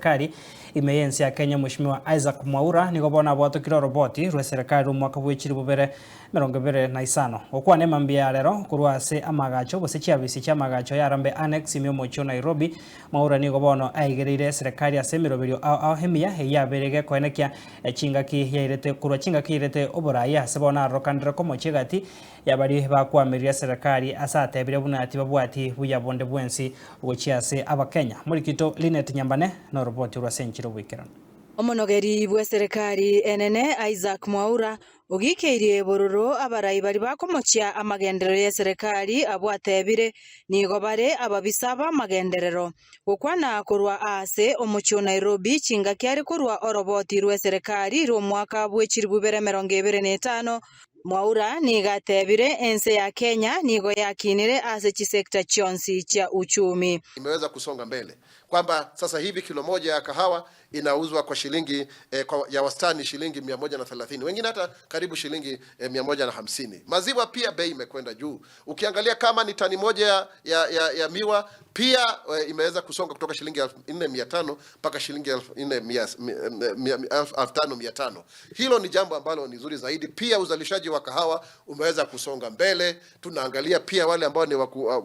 Eserekari imeyensi ya Kenya Mheshimiwa Isaac Mwaura nigo bona bwatokire roboti rwa Eserekari umwaka bw'echiri bubere 25 okwane mambia rero kurwa ase amagacho bose chiabisi cha magacho yarambe annex imyo mocho Nairobi. Mwaura nigo bono aigereire Eserekari ase miroberio hemia yaberege koenekia chingaki yairete kurwa chingaki yairete oboraya ase bona rokandira komo chigati yabari bakwamiria Eserekari asatebire buna ati babwati buyabonde bwensi ugochiase abakenya murikito Linet Nyambane no roboti rwa senchiro bwikirana omonogeri bwa Eserekari enene Isaac Mwaura ogikeirie bororo abarayi bari bakomochia amagenderero ya Eserekari abwatebire nigo bare ababisaba amagenderero gukwana kurwa ase omuchio Nairobi chinga kyari kurwa oroboti rwa Eserekari ro mwaka bw'echiri bubere 25. Mwaura nigatebire ense ya Kenya nigo yakinire ase chisekta chonsi cha uchumi. Imeweza kusonga mbele kwamba sasa hivi kilo moja ya kahawa inauzwa kwa shilingi ya wastani shilingi 130, wengine hata karibu shilingi 150. Maziwa pia bei imekwenda juu. Ukiangalia kama ni tani moja ya miwa pia imeweza kusonga kutoka shilingi 4500 mpaka shilingi 5500. Hilo ni jambo ambalo ni nzuri zaidi. Pia uzalishaji wa kahawa umeweza kusonga mbele. Tunaangalia pia wale ambao ni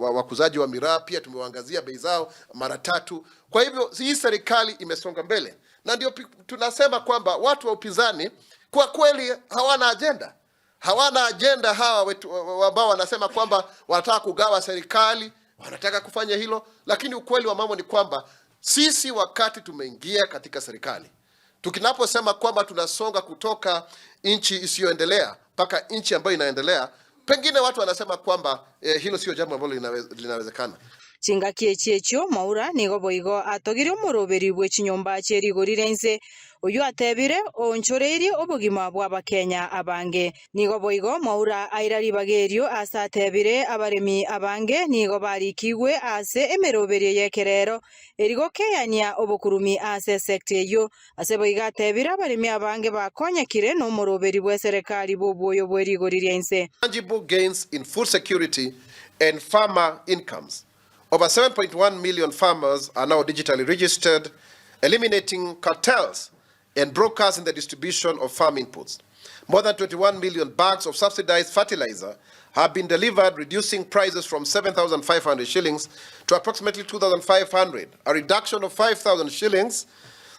wakuzaji wa miraa pia tumewaangazia bei zao mara 3. Kwa hivyo hii serikali imesonga mbele. Na ndio tunasema kwamba watu wa upinzani kwa kweli hawana agenda. Hawana agenda hawa wetu ambao wanasema kwamba wanataka kugawa serikali, wanataka kufanya hilo, lakini ukweli wa mambo ni kwamba sisi wakati tumeingia katika serikali, tukinaposema kwamba tunasonga kutoka nchi isiyoendelea mpaka nchi ambayo inaendelea, pengine watu wanasema kwamba hilo sio jambo ambalo linawezekana. Chingakie chiecho Mwaura nigo boigo atogire omoroberi bw'echinyomba cherigorirense oyo atebire onchorerie obogima bwa abakenya abange. Nigo boigo Mwaura airaribagerio ase atebire abaremi abange nigo barikigwe ase emeroberi yekerero erigokeyania obokurumi ase sekta eyo. Ase boiga atebire abaremi abange bakonyekire n'omoroberi bwa Eserekari bobwoyo bwerigorirense. Tangible gains in food security and farmer incomes. Over 7.1 million farmers are now digitally registered, eliminating cartels and brokers in the distribution of farm inputs. More than 21 million bags of subsidized fertilizer have been delivered, reducing prices from 7,500 shillings to approximately 2,500, a reduction of 5,000 shillings,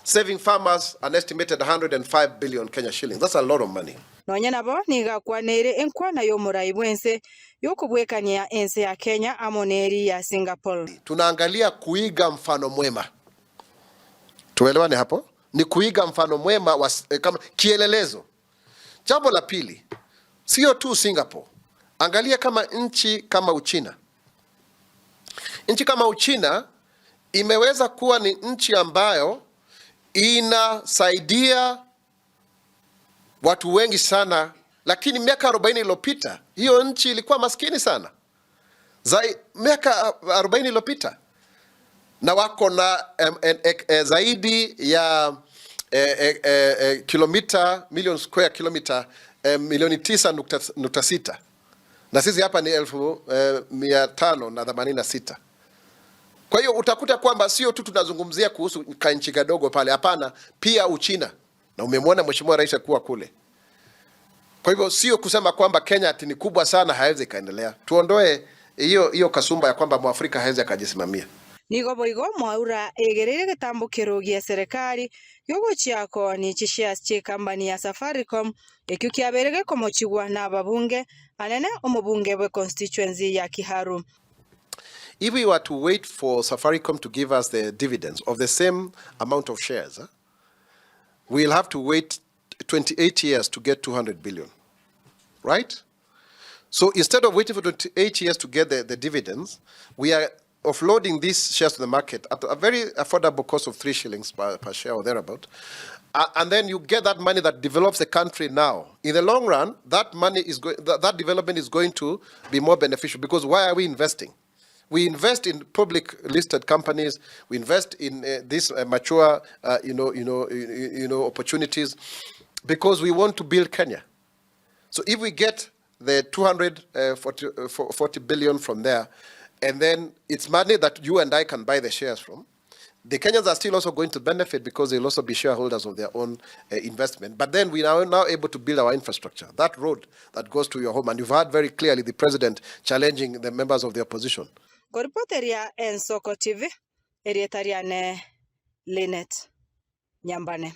saving farmers an estimated 105 billion Kenya shillings. That's a lot of money. Nonya nabo nigakwanere enkwana y'omurayi bwense yokubwekania ense ya Kenya amoneri ya Singapore. Tunaangalia kuiga mfano mwema. Tuelewane hapo? Ni kuiga mfano mwema kama kielelezo. Jambo la pili, sio tu Singapore. Angalia kama nchi kama Uchina. Nchi kama Uchina imeweza kuwa ni nchi ambayo inasaidia watu wengi sana, lakini miaka 40 iliyopita hiyo nchi ilikuwa maskini sana. Miaka 40 iliyopita na wako na zaidi ya kilomita million square kilometer milioni 9.6 na sisi hapa ni 1586. Kwa hiyo utakuta kwamba sio tu tunazungumzia kuhusu kanchi kadogo pale, hapana, pia Uchina, na umemwona Mheshimiwa Rais kuwa kule. Kwa hivyo sio kusema kwamba Kenya ati ni kubwa sana haiwezi kaendelea. Tuondoe hiyo kasumba ya kwamba Mwafrika haiwezi akajisimamia. Nigo boigo Mwaura egerere gitambukiro gia Eserekari yogochiako ni chishia che kambani ya Safaricom ekyo kyaberege komochigwa na babunge anene omubunge bwe constituency ya Kiharu. If we were to wait for Safaricom to give us the dividends of the same amount of shares, we'll have to wait 28 years to get 200 billion, right? So instead of waiting for 28 years to get the dividends, we are offloading these shares to the market at a very affordable cost of 3 shillings per share or thereabout. And then you get that money that develops the country now. In the long run, that money is that development is going to be more beneficial, because why are we investing? We invest in public listed companies. We invest in these mature, opportunities, because we want to build Kenya. So if we get the 240 billion from there, and then it's money that you and I can buy the shares from, The Kenyans are still also going to benefit because they'll also be shareholders of their own investment. But then we are now able to build our infrastructure. That road that goes to your home, and you've heard very clearly the president challenging the members of the opposition. Koripoteria en Soko TV, erietariane Linet Nyambane.